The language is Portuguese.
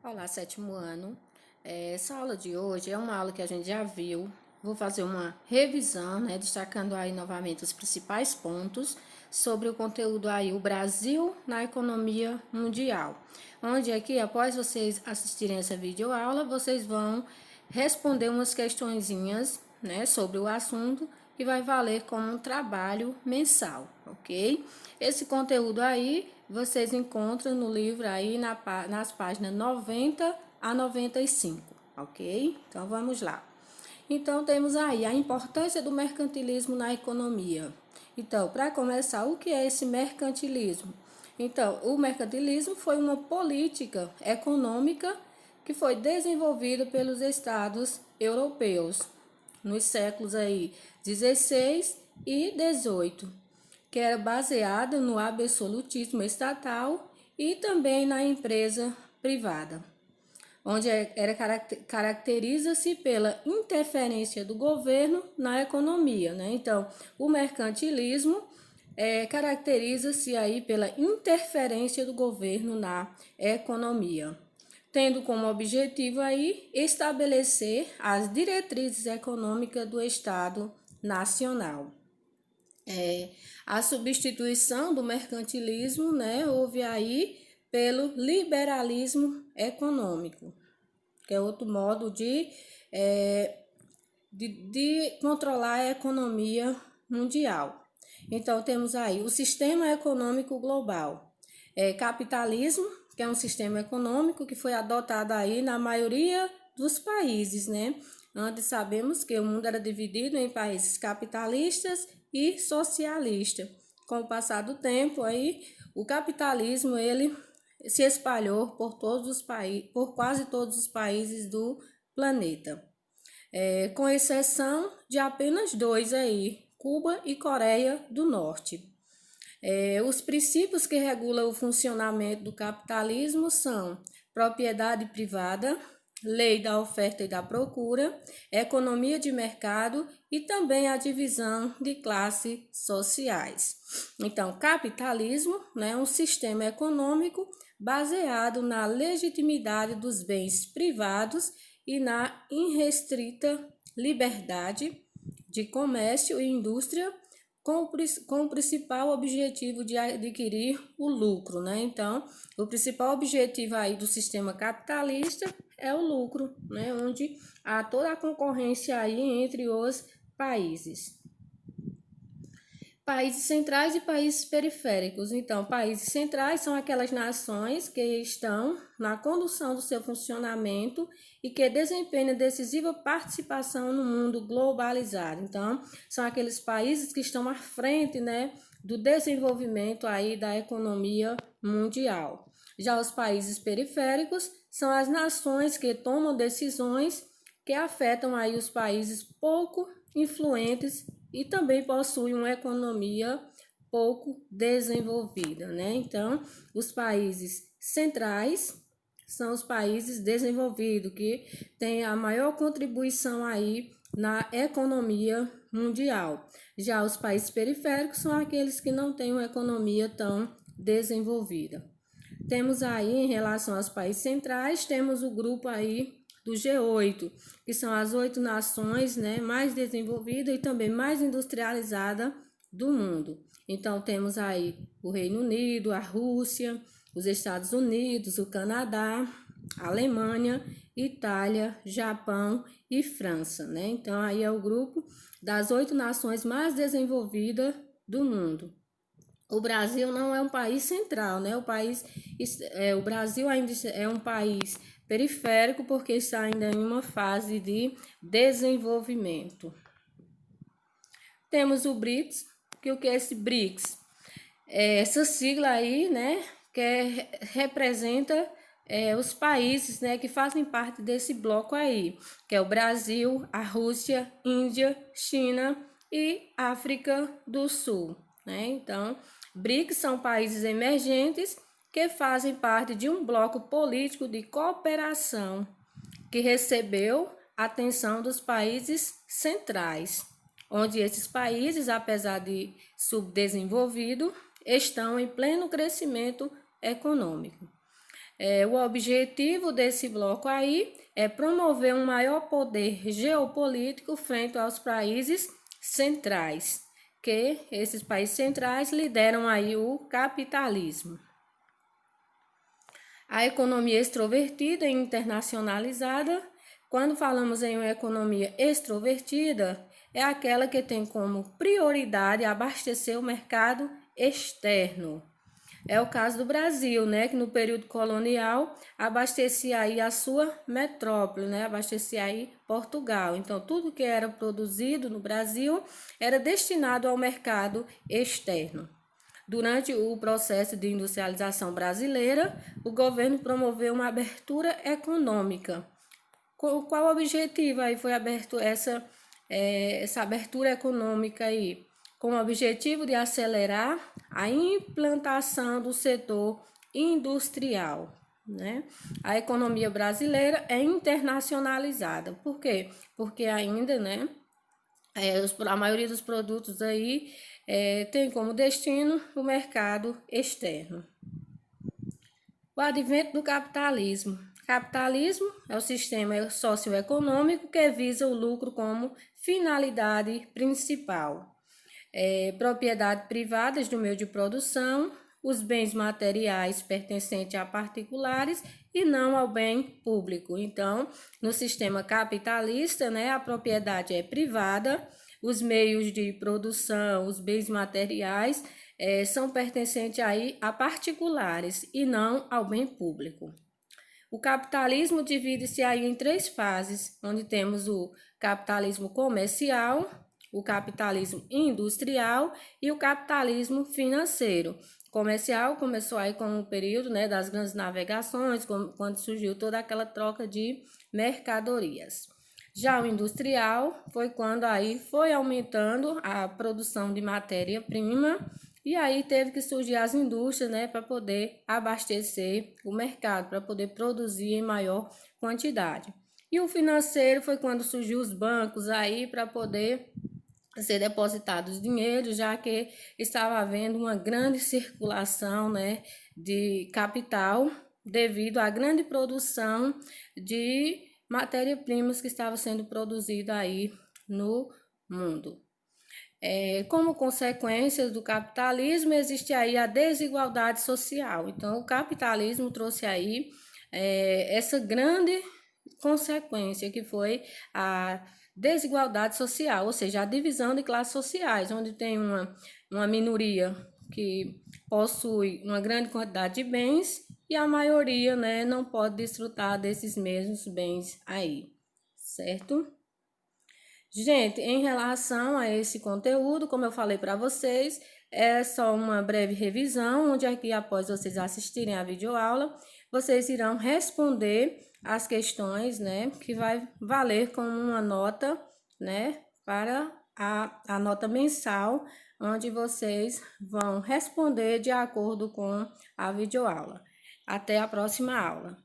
Olá, sétimo ano. Essa aula de hoje é uma aula que a gente já viu. Vou fazer uma revisão, né, destacando aí novamente os principais pontos sobre o conteúdo aí, o Brasil na economia mundial. Onde aqui, após vocês assistirem essa videoaula, vocês vão responder umas questõezinhas, né, sobre o assunto que vai valer como um trabalho mensal, ok? Esse conteúdo aí vocês encontram no livro aí nas páginas 90 a 95, ok? Então vamos lá. Então temos aí a importância do mercantilismo na economia. Então, para começar, o que é esse mercantilismo? Então, o mercantilismo foi uma política econômica que foi desenvolvida pelos estados europeus nos séculos aí 16 e 18, que era baseada no absolutismo estatal e também na empresa privada, onde caracteriza-se pela interferência do governo na economia, né? Então, o mercantilismo caracteriza-se aí pela interferência do governo na economia, tendo como objetivo aí estabelecer as diretrizes econômicas do Estado Nacional. A substituição do mercantilismo, né, houve aí pelo liberalismo econômico, que é outro modo de controlar a economia mundial. Então, temos aí o sistema econômico global, capitalismo, que é um sistema econômico que foi adotado aí na maioria dos países, né? Antes sabemos que o mundo era dividido em países capitalistas e socialistas. Com o passar do tempo, aí, o capitalismo ele se espalhou por todos os países, por quase todos os países do planeta, com exceção de apenas dois aí, Cuba e Coreia do Norte. Os princípios que regulam o funcionamento do capitalismo são propriedade privada, lei da oferta e da procura, economia de mercado e também a divisão de classes sociais. Então, capitalismo, né, é um sistema econômico baseado na legitimidade dos bens privados e na irrestrita liberdade de comércio e indústria com o principal objetivo de adquirir o lucro, né? Então, o principal objetivo aí do sistema capitalista é o lucro, né? Onde há toda a concorrência aí entre os países. Países centrais e países periféricos. Então, países centrais são aquelas nações que estão na condução do seu funcionamento e que desempenham decisiva participação no mundo globalizado. Então, são aqueles países que estão à frente, né, do desenvolvimento aí da economia mundial. Já os países periféricos são as nações que tomam decisões que afetam aí os países pouco influentes e também possui uma economia pouco desenvolvida, né? Então, os países centrais são os países desenvolvidos que têm a maior contribuição aí na economia mundial. Já os países periféricos são aqueles que não têm uma economia tão desenvolvida. Temos aí, em relação aos países centrais, temos o grupo aí do G8, que são as 8 nações, né, mais desenvolvidas e também mais industrializadas do mundo. Então, temos aí o Reino Unido, a Rússia, os Estados Unidos, o Canadá, a Alemanha, Itália, Japão e França, né? Então, aí é o grupo das 8 nações mais desenvolvidas do mundo. O Brasil não é um país central, né? O Brasil ainda é um país periférico porque está ainda em uma fase de desenvolvimento. Temos o BRICS, que o que é esse BRICS? Essa sigla aí, né, representa os países, né, que fazem parte desse bloco aí, que é o Brasil, a Rússia, Índia, China e África do Sul, né? Então, BRICS são países emergentes que fazem parte de um bloco político de cooperação que recebeu a atenção dos países centrais, onde esses países, apesar de subdesenvolvidos, estão em pleno crescimento econômico. O objetivo desse bloco aí é promover um maior poder geopolítico frente aos países centrais, que esses países centrais lideram aí o capitalismo. A economia extrovertida e internacionalizada, quando falamos em uma economia extrovertida, é aquela que tem como prioridade abastecer o mercado externo. É o caso do Brasil, né, que no período colonial abastecia aí a sua metrópole, né, abastecia aí Portugal. Então, tudo que era produzido no Brasil era destinado ao mercado externo. Durante o processo de industrialização brasileira, o governo promoveu uma abertura econômica. Qual o objetivo aí foi aberto essa abertura econômica aí? Com o objetivo de acelerar a implantação do setor industrial, né? A economia brasileira é internacionalizada. Por quê? Porque ainda, né, a maioria dos produtos aí tem como destino o mercado externo. O advento do capitalismo. Capitalismo é o sistema socioeconômico que visa o lucro como finalidade principal. Propriedades privadas do meio de produção, os bens materiais pertencentes a particulares e não ao bem público. Então, no sistema capitalista, né, a propriedade é privada, os meios de produção, os bens materiais são pertencentes aí a particulares e não ao bem público. O capitalismo divide-se aí em 3 fases, onde temos o capitalismo comercial, o capitalismo industrial e o capitalismo financeiro. Comercial começou aí com o período, né, das grandes navegações, quando surgiu toda aquela troca de mercadorias. Já o industrial foi quando aí foi aumentando a produção de matéria-prima e aí teve que surgir as indústrias, né, para poder abastecer o mercado, para poder produzir em maior quantidade. E o financeiro foi quando surgiu os bancos aí para poder ser depositados dinheiro, já que estava havendo uma grande circulação, né, de capital devido à grande produção de matérias-primas que estavam sendo produzidas aí no mundo. Como consequência do capitalismo, existe aí a desigualdade social. Então, o capitalismo trouxe aí essa grande consequência, que foi a desigualdade social, ou seja, a divisão de classes sociais, onde tem uma minoria que possui uma grande quantidade de bens e a maioria, né, não pode desfrutar desses mesmos bens aí, certo? Gente, em relação a esse conteúdo, como eu falei para vocês, é só uma breve revisão, onde aqui após vocês assistirem a videoaula, vocês irão responder as questões, né, que vai valer como uma nota, né, para a nota mensal, onde vocês vão responder de acordo com a videoaula. Até a próxima aula.